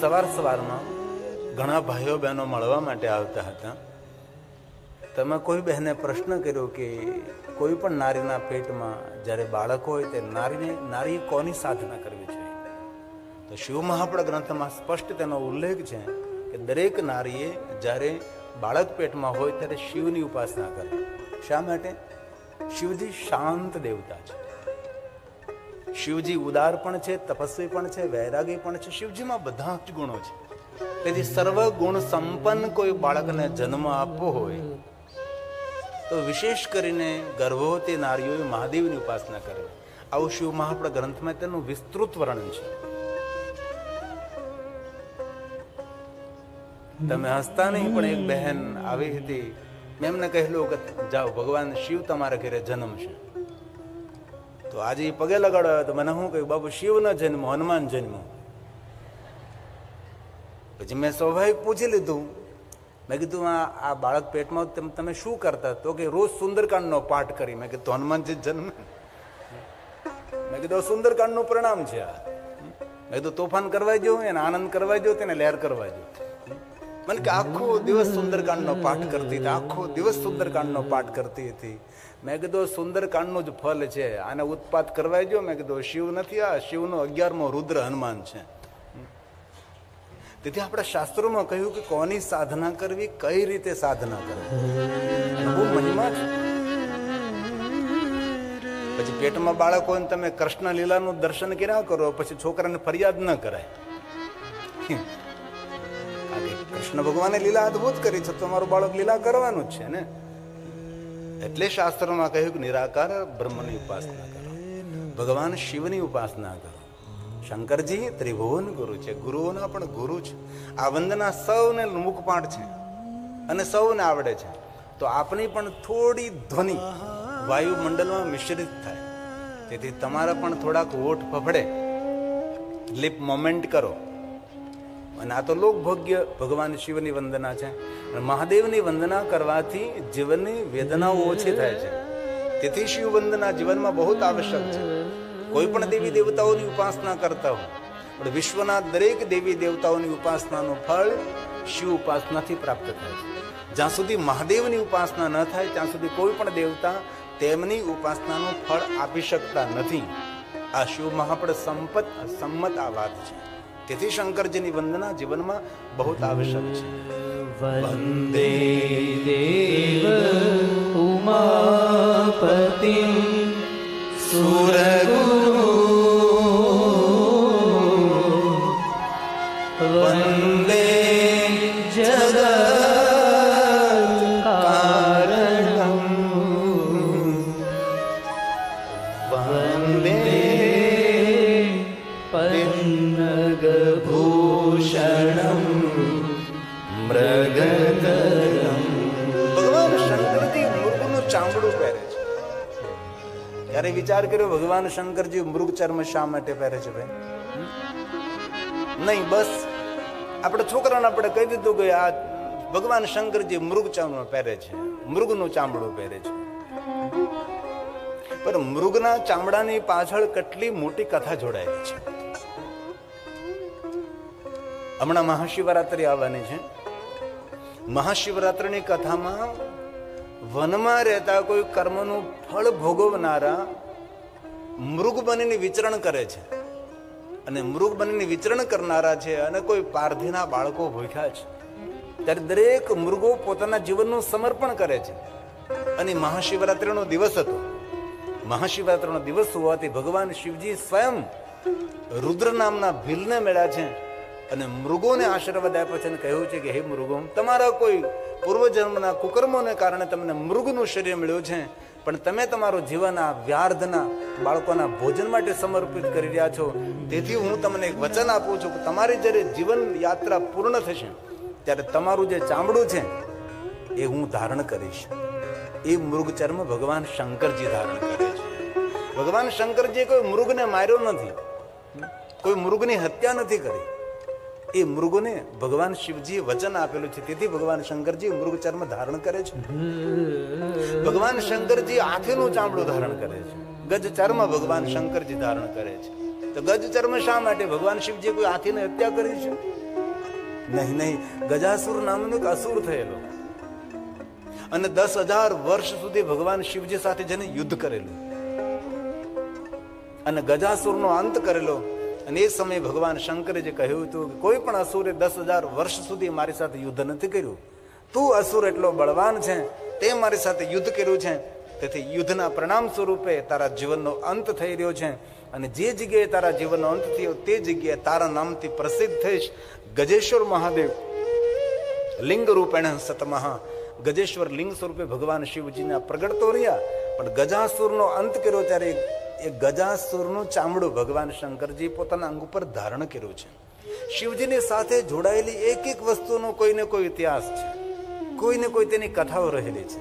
સવારમાં ઘણા ભાઈઓ બહેનો મળવા માટે આવતા હતા. તમે કોઈ બહેને પ્રશ્ન કર્યો કે કોઈ પણ નારીના પેટમાં જ્યારે બાળક હોય તે નારી કોની સાધના કરવી જોઈએ? તો શિવ મહાપુરાણ ગ્રંથમાં સ્પષ્ટ તેનો ઉલ્લેખ છે કે દરેક નારીએ જ્યારે બાળક પેટમાં હોય ત્યારે શિવની ઉપાસના કરે. શા માટે? શિવજી શાંત દેવતા છે. શિવજી ઉદાર પણ છે, તપસ્વી પણ છે, વૈરાગી પણ છે. શિવજીમાં બધા જ ગુણો છે. તેથી સર્વ ગુણ સંપન્ન કોઈ બાળકને જન્મ આપવો હોય તો વિશેષ કરીને ગર્ભવતી નારીઓએ મહાદેવની ઉપાસના કરવી. આવું શિવ મહાપુરાણ ગ્રંથમાં તેનું વિસ્તૃત વર્ણન છે. તમે હસતા નહીં, પણ એક બહેન આવી હતી, મેં એમને કહેલું કે જાઓ ભગવાન શિવ તમારા ઘરે જન્મ છે. તો આજે પગે લગાડ્યો તો મને શું કહ્યું, બાબુ શિવ ન જન્મ, હનુમાન જન્મ. પછી મેં સ્વાભાવિક પૂછી લીધું, મેં કીધું આ બાળક પેટમાં તમે શું કરતા? તો કે રોજ સુંદરકાંડનો પાઠ કરી. મેં કીધું હનુમાનજી જન્મ? મેં કીધું સુંદરકાંડનું પરિણામ છે આ. મેં કીધું તોફાન કરવા જો, એને આનંદ કરવા જો, તેને લહેર કરવા જો. મને કે આખો દિવસ સુંદરકાંડનો પાઠ કરતી હતી, આખો દિવસ સુંદરકાંડનો પાઠ કરતી હતી. મેં કીધું સુંદરકાંડનું જ ફલ છે, આને ઉત્પાદ કરવા જો. મેં કીધું શિવ નથી, આ શિવનો 11મો રુદ્ર હનુમાન છે. તેથી આપણા શાસ્ત્રોમાં કહ્યું કે કોની સાધના કરવી, કઈ રીતે સાધના કરવી, બહુ મહિમા છે. પછી પેટમાં બાળક હોય તમે કૃષ્ણ લીલાનું દર્શન કર્યા કરો, પછી છોકરાને ફરિયાદ ન કરાય. કૃષ્ણ ભગવાને લીલા અદભુત કરી છે, તો મારું બાળક લીલા કરવાનું જ છે ને. એટલે શાસ્ત્રોમાં કહ્યું કે નિરાકાર બ્રહ્મની ઉપાસના કરો, ભગવાન શિવની ઉપાસના કરો. શંકરજી ત્રિભુવન ગુરુ છે, ગુરુઓના પણ ગુરુ છે. આ વંદના સૌને મુખપાઠ છે અને સૌને આવડે છે. તો આપની પણ થોડી ધ્વનિ વાયુમંડળમાં મિશ્રિત થાય, તેથી તમારા પણ થોડાક હોઠ ફફડે, લિપ મોમેન્ટ કરો. અને આ તો લોકભોગ્ય ભગવાન શિવની વંદના છે. મહાદેવની વંદના કરવાથી જીવનની વેદનાઓ ઓછી થાય છે. તેથી શિવ વંદના જીવનમાં બહુ આવશ્યક છે. કોઈ પણ દેવી દેવતાઓની ઉપાસના કરતા હોય, પણ વિશ્વના દરેક દેવી દેવતાઓની ઉપાસનાનું ફળ શિવ ઉપાસનાથી પ્રાપ્ત થાય છે. જ્યાં સુધી મહાદેવની ઉપાસના ન થાય ત્યાં સુધી કોઈ પણ દેવતા તેમની ઉપાસનાનું ફળ આપી શકતા નથી. આ શિવ મહાપુરાણ સંમત આ વાત છે. તેથી શંકરજીની વંદના જીવનમાં બહુ આવશ્યક છે. વંદે દેવ ઉમાપતિ સુરગુરુ વંદે જગત કારણમ વંદે પન્નગભૂષણમ મૃગતરમ. ભગવાન શંકરજી મૃગનું ચામડું પહેરે છે. ત્યારે વિચાર કર્યો ભગવાન શંકરજી મૃગ ચર્મ શા માટે પહેરે છે ભાઈ? નહીં, બસ આપણે છોકરાને આપણે કહી દીધું કે આ ભગવાન શંકરજી મૃગ ચર્મ પહેરે છે, મૃગનું ચામડું પહેરે છે. પણ મૃગના ચામડાની પાછળ કેટલી મોટી કથા જોડાયેલી છે. હમણાં મહાશિવરાત્રિ આવવાની છે. મહાશિવરાત્રિની કથામાં વનમાં રહેતા કોઈ કર્મનું ફળ ભોગવનારા મૃગ બનીને વિચરણ કરે છે, અને મૃગ બનીને વિચરણ કરનારા છે, અને કોઈ પારધીના બાળકો ભૂખ્યા છે. ત્યારે દરેક મૃગો પોતાના જીવનનું સમર્પણ કરે છે. અને મહાશિવરાત્રિનો દિવસ હતો. મહાશિવરાત્રિનો દિવસ હોવાથી ભગવાન શિવજી સ્વયં રુદ્ર નામના ભીલને મળ્યા છે અને મૃગોને આશીર્વાદ આપ્યો છે અને કહ્યું છે કે હે મૃગો, તમારા કોઈ પૂર્વજન્મના કુકર્મોને કારણે તમને મૃગનું શરીર મળ્યું છે, પણ તમે તમારું જીવન આ વ્યાર્ધના બાળકોના ભોજન માટે સમર્પિત કરી રહ્યા છો. તેથી હું તમને એક વચન આપું છું કે તમારી જ્યારે જીવન યાત્રા પૂર્ણ થશે ત્યારે તમારું જે ચામડું છે એ હું ધારણ કરીશ. એ મૃગ ચર્મ ભગવાન શંકરજી ધારણ કરે છે. ભગવાન શંકરજીએ કોઈ મૃગને માર્યો નથી, કોઈ મૃગની હત્યા નથી કરી. એ મૃગોને ભગવાન શિવજીએ વચન આપેલું છે, તેથી ભગવાન શંકરજી મૃગ ચર્મ ધારણ કરે છે. ભગવાન શંકરજી હાથીનું ચામડું ધારણ કરે છે. ગજ ચર્મ ભગવાન શંકરજી ધારણ કરે છે. તો ગજ ચર્મ શા માટે? ભગવાન શિવજી કોઈ હાથીને હત્યા કરી છે? નહીં, ગજાસુર નામનો એક અસુર થયેલો અને 10,000 વર્ષ સુધી ભગવાન શિવજી સાથે જેને યુદ્ધ કરેલું અને ગજાસુરનો અંત કરેલો. અને એ સમયે ભગવાન શંકરે જે કહ્યું હતું કે કોઈ પણ અસુરે 10,000 વર્ષ સુધી મારી સાથે યુદ્ધ નથી કર્યું, તું અસુર એટલો બળવાન છે, તે મારી સાથે યુદ્ધ કર્યું છે, તેથી યુદ્ધના પરિણામ સ્વરૂપે તારા જીવનનો અંત થઈ રહ્યો છે અને જે જગ્યાએ તારા જીવનનો અંત થયો તે જગ્યાએ તારા નામથી પ્રસિદ્ધ થઈશ. ગજેશ્વર મહાદેવ લિંગ રૂપેણ સતમહા, ગજેશ્વર લિંગ સ્વરૂપે ભગવાન શિવજીના પ્રગટ તો રહ્યા, પણ ગજાસુરનો અંત કર્યો ત્યારે એ ગજાસુરનું ચામડું ભગવાન શંકરજી પોતાના અંગ ઉપર ધારણ કર્યું છે. શિવજીની સાથે જોડાયેલી એક એક વસ્તુનો કોઈને કોઈ ઇતિહાસ છે, કોઈને કોઈ તેની કથાઓ રહેલી છે.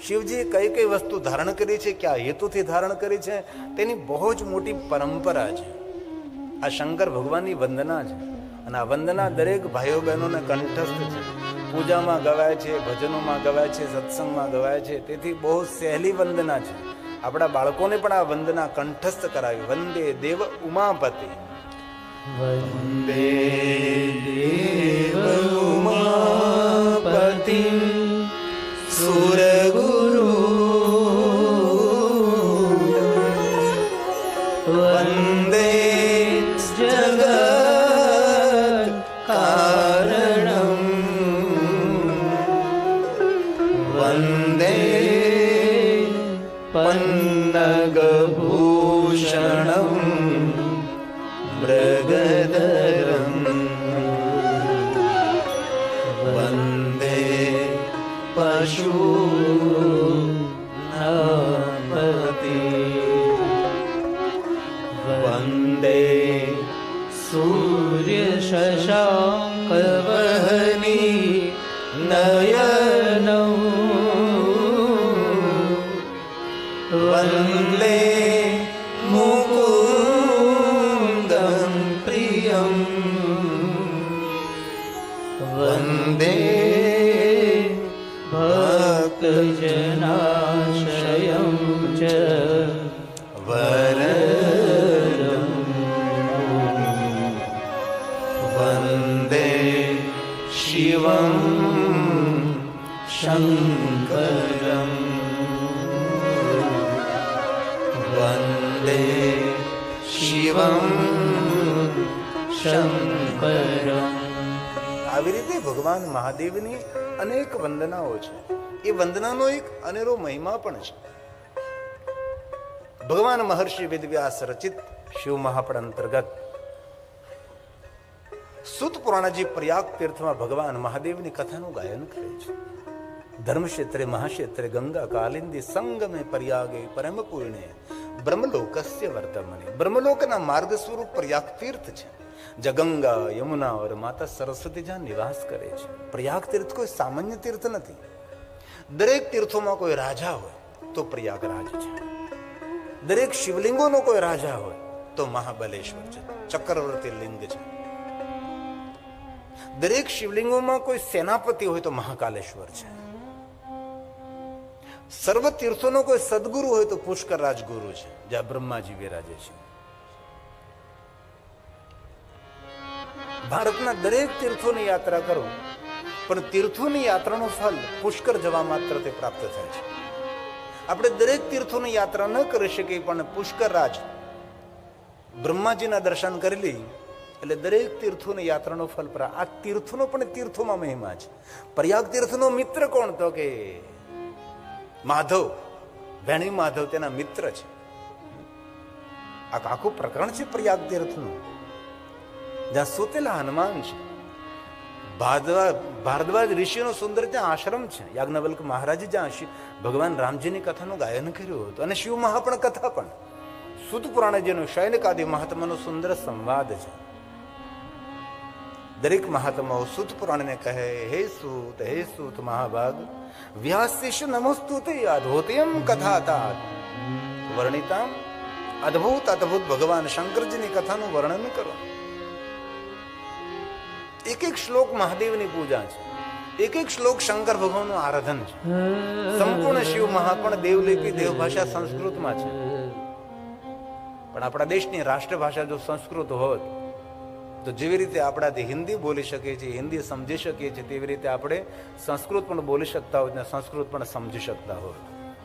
શિવજી કઈ કઈ વસ્તુ ધારણ કરી છે, કયા હેતુથી ધારણ કરી છે, તેની બહુ જ મોટી પરંપરા છે. આ શંકર ભગવાનની વંદના છે અને આ વંદના દરેક ભાઈઓ બહેનોને કંઠસ્થ છે. પૂજામાં ગવાય છે, ભજનોમાં ગવાય છે, સત્સંગમાં ગવાય છે, તેથી બહુ સહેલી વંદના છે. આપણા બાળકોને પણ આ વંદના કંઠસ્થ કરાવી. વંદે દેવ ઉમાપતિ, વંદે દેવ ઉમાપતિ સુરગુરુ, વંદે જગત કારણમ, વંદે પન્નગભૂષણમ મૃગધરમ, વંદે પશુપતિ, વંદે સૂર્ય શશાંક વહની નયનમ, વંદે મુકુંદમ પ્રિયમ, વંદે ભક્તજનાશ્રયમ ચ વરદમ, વંદે શિવમ શંકરમ, વંદે શિવમ શંકરમ. આવી રીતે ભગવાન મહાદેવની અનેક વંદનાઓ છે. એ વંદનાનો એક અનેરો મહિમા પણ છે. ભગવાન મહર્ષિ વેદવ્યાસ રચિત શિવ મહાપુરાણ અંતર્ગત સુત પુરાણજી પ્રયાગ તીર્થમાં ભગવાન મહાદેવની કથાનું ગાયન કરે છે. ધર્મક્ષેત્રે મહાક્ષેત્રે ગંગા કાલિંદી સંગમે પ્રયાગે પરમ પૂર્ણે બ્રહ્મલોકસ્ય વર્તમાને. બ્રહ્મલોકના માર્ગ સ્વરૂપ પ્રયાગ તીર્થ છે, જ્યાં ગંગા યમુના और માતા સરસ્વતી જ્યાં નિવાસ કરે છે. પ્રયાગ તીર્થ કોઈ સામાન્ય તીર્થ નથી. દરેક તીર્થોમાં કોઈ રાજા હોય તો પ્રયાગરાજ છે. દરેક શિવલિંગોનો કોઈ રાજા હોય તો મહાબલેશ્વર છે, ચક્રવર્તી લિંગ છે. દરેક શિવલિંગોમાં કોઈ સેનાપતિ હોય તો મહાકાલેશ્વર છે. સર્વ તીર્થોનો કોઈ સદગુરુ હોય તો પુષ્કર રાજગુરુ છે, જ્યાં બ્રહ્માજી વિરાજે છે. ભારતના દરેક તીર્થોની યાત્રા કરો, પણ તીર્થોની યાત્રાનું ફલ પુષ્કર જવા માત્ર તે પ્રાપ્ત થાય છે. આપણે દરેક તીર્થોની યાત્રા ન કરી શકીએ, પણ પુષ્કર રાજ બ્રહ્માજીના દર્શન કરી લઈ એટલે દરેક તીર્થોની યાત્રાનો ફલ પ્રાપ્ત. આ તીર્થોનો પણ તીર્થોમાં મહિમા છે. પ્રયાગ તીર્થનો મિત્ર કોણ? તો કે માધવ, વેણી માધવ તેના મિત્ર છે. આ આખું પ્રકરણ છે પ્રયાગ તીર્થનું, જ્યાં સુતેલા હનુમાન છે. ભારદ્વાજ ઋષિનો સુંદર ત્યાં આશ્રમ છે. યાજ્ઞવલ્ક મહારાજે જ્યાં ભગવાન રામજીની કથાનું ગાયન કર્યું હતું, અને શિવ મહાપણ કથા પણ સુત પુરાણજીનું શયનકાદી મહાત્માનો સુંદર સંવાદ છે. દરેક મહાત્માઓ સુત પુરાણને કહે, હે સૂત મહાભાગ, વ્યાસેશ નમસ્તુતે અદ્ભુતયમ કથાતા વર્ણિતામ. અદ્ભુત ભગવાન શંકરજીની કથાનું વર્ણન કરો. એક એક શ્લોક મહાદેવની પૂજા છે, એક એક શ્લોક શંકર ભગવાનનું આરાધન છે. સંપૂર્ણ શિવ મહાપણ દેવલિપિ દેવભાષા સંસ્કૃતમાં છે, પણ આપણા દેશની રાષ્ટ્રભાષા જો સંસ્કૃત હોત તો જેવી રીતે આપણાથી હિન્દી બોલી શકીએ છીએ, હિન્દી સમજી શકીએ છીએ, તેવી રીતે આપણે સંસ્કૃત પણ બોલી શકતા હોય ને સંસ્કૃત પણ સમજી શકતા હોય.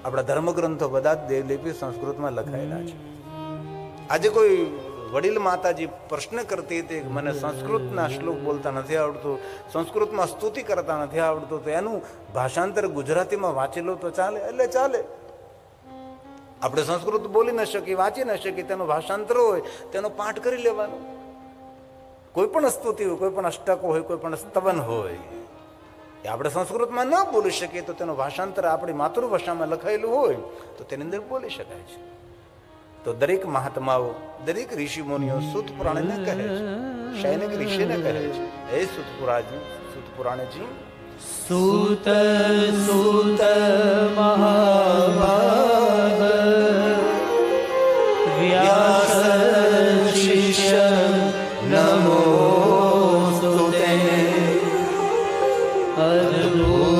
આપણા ધર્મગ્રંથો બધા જ દેવલિપિ સંસ્કૃતમાં લખાયેલા છે. આજે કોઈ વડીલ માતાજી પ્રશ્ન કરતી હતી કે મને સંસ્કૃતના શ્લોક બોલતા નથી આવડતું, સંસ્કૃતમાં સ્તુતિ કરતા નથી આવડતું, તો એનું ભાષાંતર ગુજરાતીમાં વાંચેલું તો ચાલે? એટલે ચાલે. આપણે સંસ્કૃત બોલી ન શકીએ, વાંચી ન શકીએ, તેનું ભાષાંતર હોય તેનો પાઠ કરી લેવાનો. કોઈ પણ સ્તુતિ હોય, કોઈ પણ અષ્ટક હોય, કોઈ પણ સ્તવન હોય, એ આપણે સંસ્કૃતમાં ન બોલી શકીએ તો તેનું ભાષાંતર આપણી માતૃભાષામાં લખાયેલું હોય તો તેની અંદર બોલી શકાય છે. તો દરેક મહાત્માઓ, દરેક ઋષિ મુનિઓ સૂત પુરાણને કહે છે, સૈનિક ઋષિને કહે છે, હે સૂત પુરાણજી, સૂત સૂત મહાભાગ વ્યાસ શિષ્ય નમોસ્તુતે અદ્ભુત